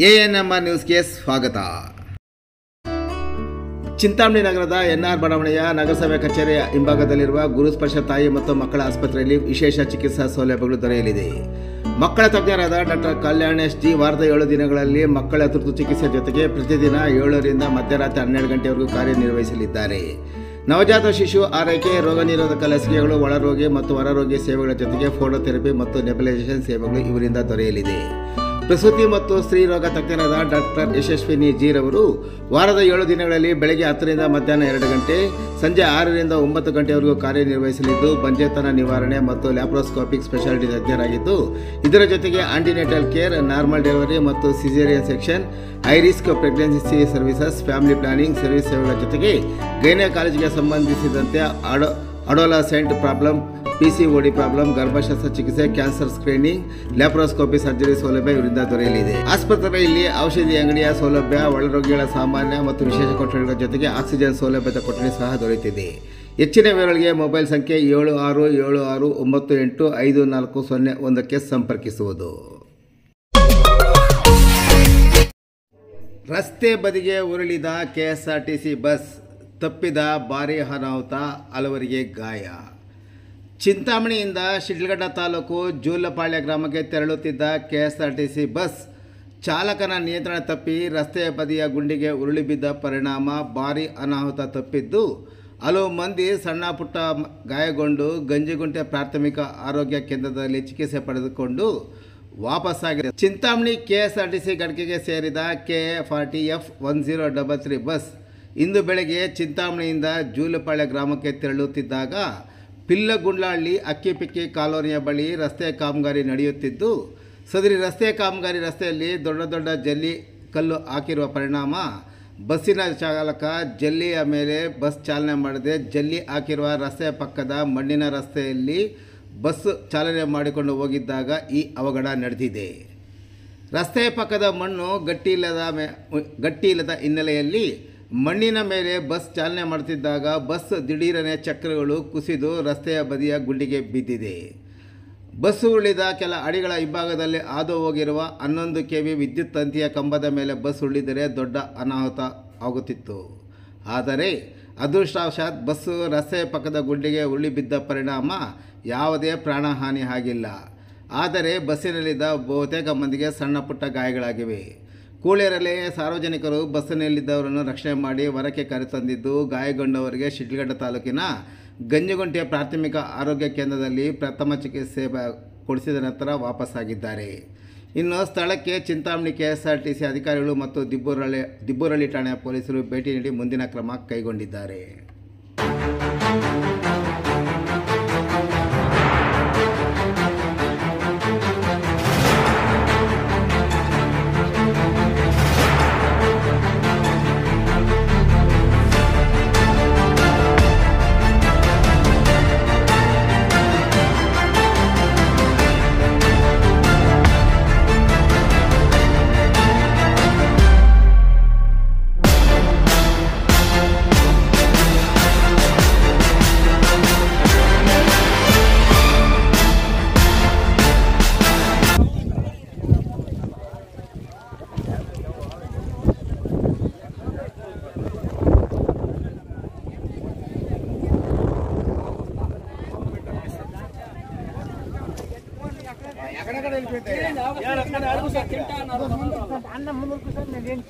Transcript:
ANMR ನ್ಯೂಸ್ಗೆ ಸ್ವಾಗತ. ಚಿಂತಾಮಣಿ ನಗರದ ಎನ್ಆರ್ ಬಡಾವಣೆಯ ನಗರಸಭೆ ಕಚೇರಿಯ ಹಿಂಭಾಗದಲ್ಲಿರುವ ಗುರುಸ್ಪರ್ಶ ತಾಯಿ ಮತ್ತು ಮಕ್ಕಳ ಆಸ್ಪತ್ರೆಯಲ್ಲಿ ವಿಶೇಷ ಚಿಕಿತ್ಸಾ ಸೌಲಭ್ಯಗಳು ದೊರೆಯಲಿದೆ. ಮಕ್ಕಳ ತಜ್ಞರಾದ ಡಾಕ್ಟರ್ ಕಲ್ಯಾಣೇಶ್ ಜಿ ವಾರದ 7 ದಿನಗಳಲ್ಲಿ ಮಕ್ಕಳ ತುರ್ತು ಚಿಕಿತ್ಸೆ ಜೊತೆಗೆ ಪ್ರತಿದಿನ 7 ರಿಂದ ಮಧ್ಯರಾತ್ರಿ 12 ಗಂಟೆವರೆಗೂ ಕಾರ್ಯನಿರ್ವಹಿಸಲಿದ್ದಾರೆ. ನವಜಾತ ಶಿಶು ಆರೈಕೆ, ರೋಗ ನಿರೋಧಕ ಲಸಿಕೆಗಳು, ಒಳರೋಗಿ ಮತ್ತು ಹೊರರೋಗಿ ಸೇವೆಗಳ ಜೊತೆಗೆ ಫೋಟೋಥೆರಪಿ ಮತ್ತು ನೆಬುಲೈಸೇಷನ್ ಸೇವೆಗಳು ಇವರಿಂದ ದೊರೆಯಲಿದೆ. ಪ್ರಸೂತಿ ಮತ್ತು ಸ್ತ್ರೀ ರೋಗ ತಜ್ಞರಾದ ಡಾಕ್ಟರ್ ಯಶಸ್ವಿನಿ ಜಿ ರವರು ವಾರದ 7 ದಿನಗಳಲ್ಲಿ ಬೆಳಗ್ಗೆ 10 ರಿಂದ ಮಧ್ಯಾಹ್ನ 2 ಗಂಟೆ, ಸಂಜೆ 6 ರಿಂದ 9 ಗಂಟೆವರೆಗೂ ಕಾರ್ಯನಿರ್ವಹಿಸಲಿದ್ದು ಬಂಜೆತನ ನಿವಾರಣೆ ಮತ್ತು ಲ್ಯಾಪ್ರೋಸ್ಕೋಪಿಕ್ ಸ್ಪೆಷಾಲಿಟಿ ತಜ್ಞರಾಗಿದ್ದು, ಇದರ ಜೊತೆಗೆ ಆಂಟಿನೇಟಲ್ ಕೇರ್, ನಾರ್ಮಲ್ ಡೆಲಿವರಿ ಮತ್ತು caesarean section, high risk pregnancy services, family planning service ಸೇವೆಗಳ ಜೊತೆಗೆ ಗೈನಕಾಲಜಿಗೆ ಸಂಬಂಧಿಸಿದಂತೆ ಅಡೋಲಸೆಂಟ್ ಪ್ರಾಬ್ಲಮ್, PCOD ಪ್ರಾಬ್ಲಮ್, ಗರ್ಭಶಸ್ತ್ರ ಚಿಕಿತ್ಸೆ, ಕ್ಯಾನ್ಸರ್ ಸ್ಕ್ರೀನಿಂಗ್, ಲ್ಯಾಪ್ರೋಸ್ಕೋಪಿ ಸರ್ಜರಿ ಸೌಲಭ್ಯ ಇವರಿಂದ ದೊರೆಯಲಿದೆ. ಆಸ್ಪತ್ರೆಯಲ್ಲಿ ಔಷಧಿ ಅಂಗಡಿಯ ಸೌಲಭ್ಯ, ಒಳರೋಗಿಗಳ ಸಾಮಾನ್ಯ ಮತ್ತು ವಿಶೇಷ ಕೊಠಡಿಗಳ ಜೊತೆಗೆ ಆಕ್ಸಿಜನ್ ಸೌಲಭ್ಯದ ಕೊಠಡಿ ಸಹ ದೊರೆಯುತ್ತಿದೆ. ಹೆಚ್ಚಿನ ವಿವರಗಳಿಗೆ ಮೊಬೈಲ್ ಸಂಖ್ಯೆ 7676985401ಕ್ಕೆ ಸಂಪರ್ಕಿಸುವುದು. ರಸ್ತೆ ಬದಿಗೆ ಉರುಳಿದ KSRTC ಬಸ್, ತಪ್ಪಿದ ಭಾರೀ ಅನಾಹುತ, ಹಲವರಿಗೆ ಗಾಯ. ಚಿಂತಾಮಣಿಯಿಂದ ಶಿಡ್ಲಘಟ್ಟ ತಾಲೂಕು ಜೂಲಪಾಳ್ಯ ಗ್ರಾಮಕ್ಕೆ ತೆರಳುತ್ತಿದ್ದ KSRTC ಬಸ್ ಚಾಲಕನ ನಿಯಂತ್ರಣ ತಪ್ಪಿ ರಸ್ತೆಯ ಬದಿಯ ಗುಂಡಿಗೆ ಉರುಳಿ ಬಿದ್ದ ಪರಿಣಾಮ ಭಾರೀ ಅನಾಹುತ ತಪ್ಪಿದ್ದು, ಹಲವು ಮಂದಿ ಸಣ್ಣ ಪುಟ್ಟ ಗಾಯಗೊಂಡು ಗಂಜಿಗುಂಟೆ ಪ್ರಾಥಮಿಕ ಆರೋಗ್ಯ ಕೇಂದ್ರದಲ್ಲಿ ಚಿಕಿತ್ಸೆ ಪಡೆದುಕೊಂಡು ವಾಪಸ್ಸಾಗಿದೆ. ಚಿಂತಾಮಣಿ KSRTC ಘಟಕಕ್ಕೆ ಸೇರಿದ KA40F 1033 ಬಸ್ ಇಂದು ಬೆಳಗ್ಗೆ ಚಿಂತಾಮಣಿಯಿಂದ ಜೂಲಪಾಳ್ಯ ಗ್ರಾಮಕ್ಕೆ ತೆರಳುತ್ತಿದ್ದಾಗ ಪಿಲ್ಲಗುಂಡ್ಲಹಳ್ಳಿ ಅಕ್ಕಿಪಿಕ್ಕಿ ಕಾಲೋನಿಯ ಬಳಿ ರಸ್ತೆ ಕಾಮಗಾರಿ ನಡೆಯುತ್ತಿದ್ದು, ಸದರಿ ರಸ್ತೆ ಕಾಮಗಾರಿ ರಸ್ತೆಯಲ್ಲಿ ದೊಡ್ಡ ದೊಡ್ಡ ಜಲ್ಲಿ ಕಲ್ಲು ಹಾಕಿರುವ ಪರಿಣಾಮ ಬಸ್ಸಿನ ಚಾಲಕ ಜಲ್ಲಿಯ ಮೇಲೆ ಬಸ್ ಚಾಲನೆ ಮಾಡದೆ ಜಲ್ಲಿ ಹಾಕಿರುವ ರಸ್ತೆಯ ಪಕ್ಕದ ಮಣ್ಣಿನ ರಸ್ತೆಯಲ್ಲಿ ಬಸ್ ಚಾಲನೆ ಮಾಡಿಕೊಂಡು ಹೋಗಿದ್ದಾಗ ಈ ಅವಘಡ ನಡೆದಿದೆ. ರಸ್ತೆಯ ಪಕ್ಕದ ಮಣ್ಣು ಗಟ್ಟಿಯಿಲ್ಲದ ಹಿನ್ನೆಲೆಯಲ್ಲಿ ಮಣ್ಣಿನ ಮೇಲೆ ಬಸ್ ಚಾಲನೆ ಮಾಡುತ್ತಿದ್ದಾಗ ಬಸ್ ದಿಢೀರನೆ ಚಕ್ರಗಳು ಕುಸಿದು ರಸ್ತೆಯ ಬದಿಯ ಗುಂಡಿಗೆ ಬಿದ್ದಿದೆ. ಬಸ್ ಉರುಳಿದ ಕೆಲ ಅಡಿಗಳ ಹಿಂಭಾಗದಲ್ಲಿ ಹಾದು ಹೋಗಿರುವ 11 kV ವಿದ್ಯುತ್ ತಂತಿಯ ಕಂಬದ ಮೇಲೆ ಬಸ್ ಉರುಳಿದರೆ ದೊಡ್ಡ ಅನಾಹುತ ಆಗುತ್ತಿತ್ತು. ಆದರೆ ಅದೃಷ್ಟವಶಾತ್ ಬಸ್ಸು ರಸ್ತೆಯ ಪಕ್ಕದ ಗುಂಡಿಗೆ ಉರುಳಿ ಬಿದ್ದ ಪರಿಣಾಮ ಯಾವುದೇ ಪ್ರಾಣಹಾನಿ ಆಗಿಲ್ಲ. ಆದರೆ ಬಸ್ಸಿನಲ್ಲಿದ್ದ ಬಹುತೇಕ ಮಂದಿಗೆ ಸಣ್ಣ ಪುಟ್ಟ ಗಾಯಗಳಾಗಿವೆ. ಕೂಡಲೇ ಸಾರ್ವಜನಿಕರು ಬಸ್ಸಿನಲ್ಲಿದ್ದವರನ್ನು ರಕ್ಷಣೆ ಮಾಡಿ ಹೊರಕ್ಕೆ ಕರೆತಂದಿದ್ದು, ಗಾಯಗೊಂಡವರಿಗೆ ಶಿಡ್ಲಘಟ್ಟ ತಾಲೂಕಿನ ಗಂಜಿಗುಂಟೆ ಪ್ರಾಥಮಿಕ ಆರೋಗ್ಯ ಕೇಂದ್ರದಲ್ಲಿ ಪ್ರಥಮ ಚಿಕಿತ್ಸೆ ಕೊಡಿಸಿದ ನಂತರ ವಾಪಸ್ಸಾಗಿದ್ದಾರೆ. ಇನ್ನು ಸ್ಥಳಕ್ಕೆ ಚಿಂತಾಮಣಿ KSRTC ಅಧಿಕಾರಿಗಳು ಮತ್ತು ದಿಬ್ಬೂರಳ್ಳಿ ಠಾಣೆಯ ಪೊಲೀಸರು ಭೇಟಿ ನೀಡಿ ಮುಂದಿನ ಕ್ರಮ ಕೈಗೊಂಡಿದ್ದಾರೆ. అన్న ముందుకు సార్ నేను